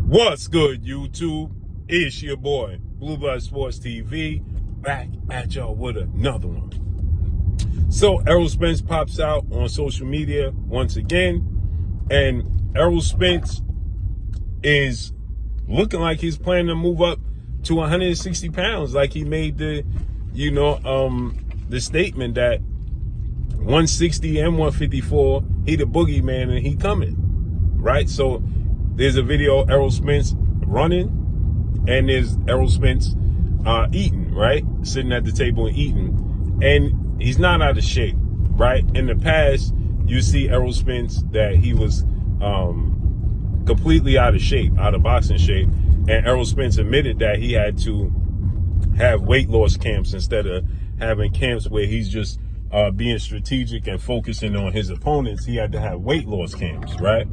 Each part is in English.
What's good, YouTube? It's your boy, Blue Blood Sports TV, back at y'all with another one. So, Errol Spence pops out on social media once again, and Errol Spence is looking like he's planning to move up to 160 pounds, like he made the statement that 160 and 154, he the boogeyman and he coming, right? So, there's a video of Errol Spence running, and there's Errol Spence eating, right? Sitting at the table and eating. And he's not out of shape, right? In the past, you see Errol Spence that he was completely out of shape, out of boxing shape. And Errol Spence admitted that he had to have weight loss camps instead of having camps where he's just being strategic and focusing on his opponents. He had to have weight loss camps, right?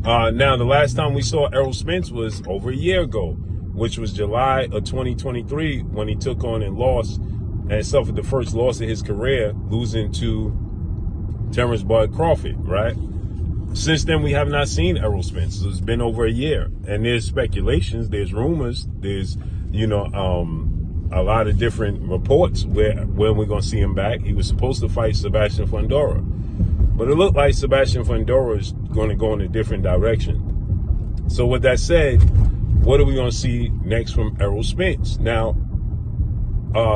Now, the last time we saw Errol Spence was over a year ago, which was July of 2023, when he took on and lost and suffered the first loss of his career, losing to Terrence Bud Crawford, right? Since then, we have not seen Errol Spence. So it's been over a year, and there's speculations, there's rumors, there's, a lot of different reports when we're going to see him back. He was supposed to fight Sebastian Fundora, but it looked like Sebastian Fundora is going to go in a different direction. So with that said, what are we going to see next from Errol Spence? Now,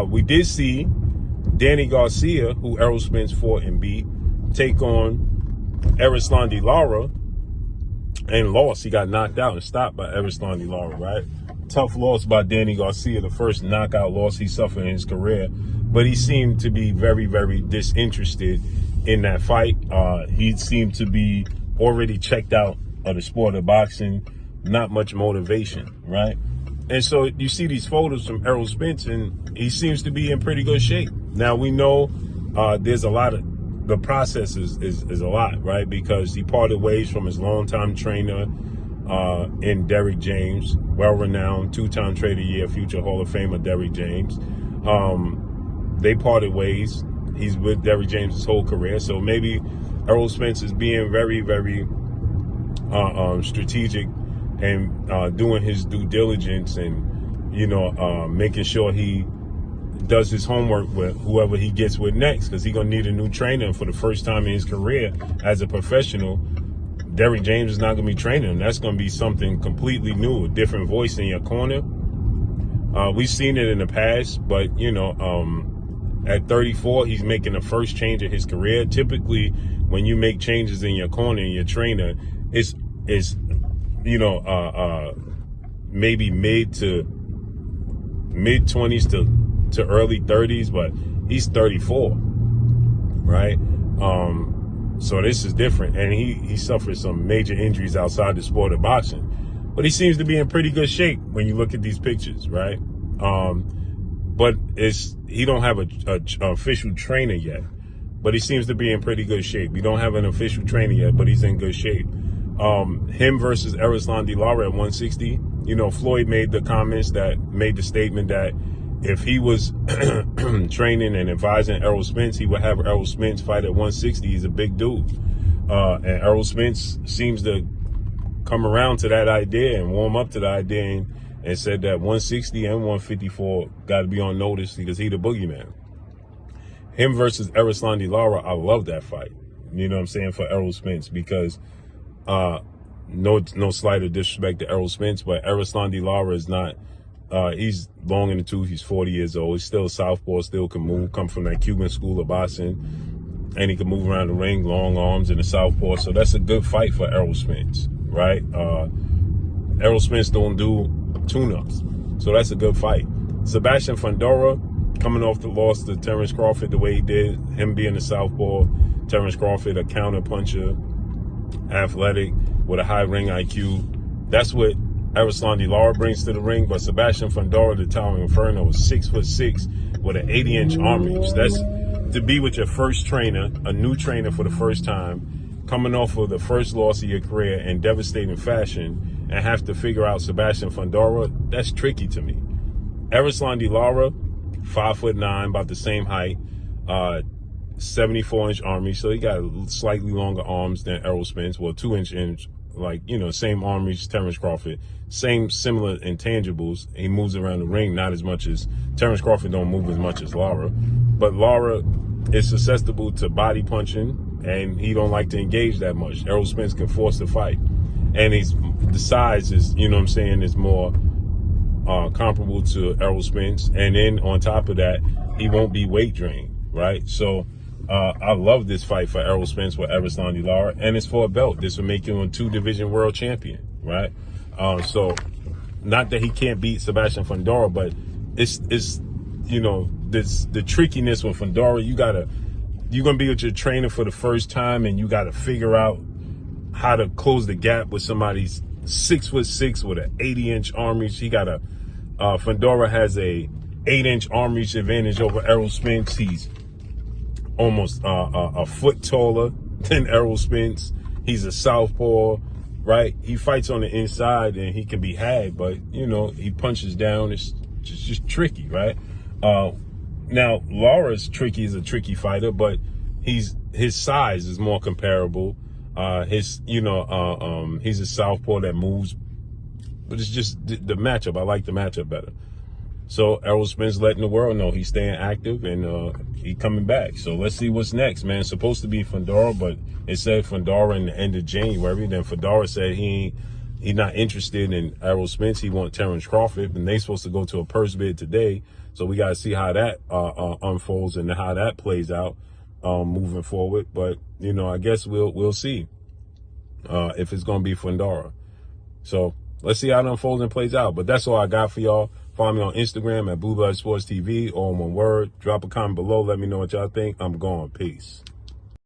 we did see Danny Garcia, who Errol Spence fought and beat, take on Erislandy Lara and lost. He got knocked out and stopped by Erislandy Lara, right? Tough loss by Danny Garcia, the first knockout loss he suffered in his career. But he seemed to be very, very disinterested in that fight. He seemed to be already checked out of the sport of boxing, not much motivation, right? And so you see these photos from Errol Spence, and he seems to be in pretty good shape. Now, we know there's a lot of, the process is a lot, right? Because he parted ways from his longtime trainer in Derrick James, well-renowned, two-time Trader of the Year, future Hall of Famer Derrick James. They parted ways. He's with Derrick James his whole career. So maybe Errol Spence is being very, very strategic and doing his due diligence and, making sure he does his homework with whoever he gets with next, because he's going to need a new trainer. For the first time in his career as a professional, Derrick James is not going to be training him. That's going to be something completely new, a different voice in your corner. We've seen it in the past, but, at 34, he's making the first change of his career. Typically, when you make changes in your corner and your trainer, it's maybe mid 20s to early 30s, but he's 34, right? So this is different, and he suffered some major injuries outside the sport of boxing, but he seems to be in pretty good shape when you look at these pictures, right? But he don't have a official trainer yet, but he seems to be in pretty good shape. We don't have an official trainer yet, but he's in good shape. Him versus Erislandy Lara at 160. Floyd made the statement that if he was training and advising Errol Spence, he would have Errol Spence fight at 160. He's a big dude. And Errol Spence seems to come around to that idea and warm up to the idea and said that 160 and 154 got to be on notice because he the boogeyman. Him versus Erislandy Lara, I love that fight. You know what I'm saying, for Errol Spence, because no slight disrespect to Errol Spence, but Erislandy Lara is not, he's long in the tooth, he's 40 years old, he's still a southpaw, still can move, come from that Cuban school of boxing, and he can move around the ring, long arms in the southpaw, so that's a good fight for Errol Spence, right? Errol Spence don't do tune-ups, so that's a good fight. Sebastian Fundora, coming off the loss to Terrence Crawford the way he did, him being a southpaw, Terrence Crawford a counter puncher, athletic with a high ring IQ. That's what Erislandy Lara brings to the ring. But Sebastian Fundora, the Towering Inferno, was 6'6" with an 80-inch arm reach. That's to be with your first trainer, a new trainer for the first time, coming off of the first loss of your career in devastating fashion, and have to figure out Sebastian Fundora. That's tricky to me. Erislandy Lara, 5'9", about the same height, 74-inch arm reach, so he got slightly longer arms than Errol Spence, well, 2 inch like, you know, same arm reach Terrence Crawford, same similar intangibles. He moves around the ring, not as much as Terrence Crawford don't move as much as Lara, but Lara is susceptible to body punching, and he don't like to engage that much. Errol Spence can force the fight, and the size is, you know what I'm saying, is more comparable to Errol Spence, and then on top of that, he won't be weight drained, right? So I love this fight for Errol Spence with Erislandy Lara, and it's for a belt. This will make him a 2-division world champion, right? So not that he can't beat Sebastian Fundora, but it's you know, the trickiness with Fundora. You're gonna be with your trainer for the first time, and you gotta figure out how to close the gap with somebody's 6'6" with an 80-inch arm reach. Fundora has a 8-inch arm reach advantage over Errol Spence. He's almost a foot taller than Errol Spence. He's a southpaw, right? He fights on the inside and he can be had, but you know, he punches down. It's just tricky, right? Now Lara's tricky, is a tricky fighter, but his size is more comparable. He's a southpaw that moves, but it's just the matchup. I like the matchup better. So Errol Spence letting the world know he's staying active, and he coming back. So let's see what's next, man. It's supposed to be Fundora, but it said Fundora in the end of January. Then Fundora said he's not interested in Errol Spence. He wants Terrence Crawford, and they supposed to go to a purse bid today. So we got to see how that unfolds and how that plays out moving forward. But you know, I guess we'll see if it's gonna be Fundora. So let's see how it unfolds and plays out. But that's all I got for y'all. Follow me on Instagram at Blue Blood Sports TV, all in one word. Drop a comment below. Let me know what y'all think. I'm gone. Peace.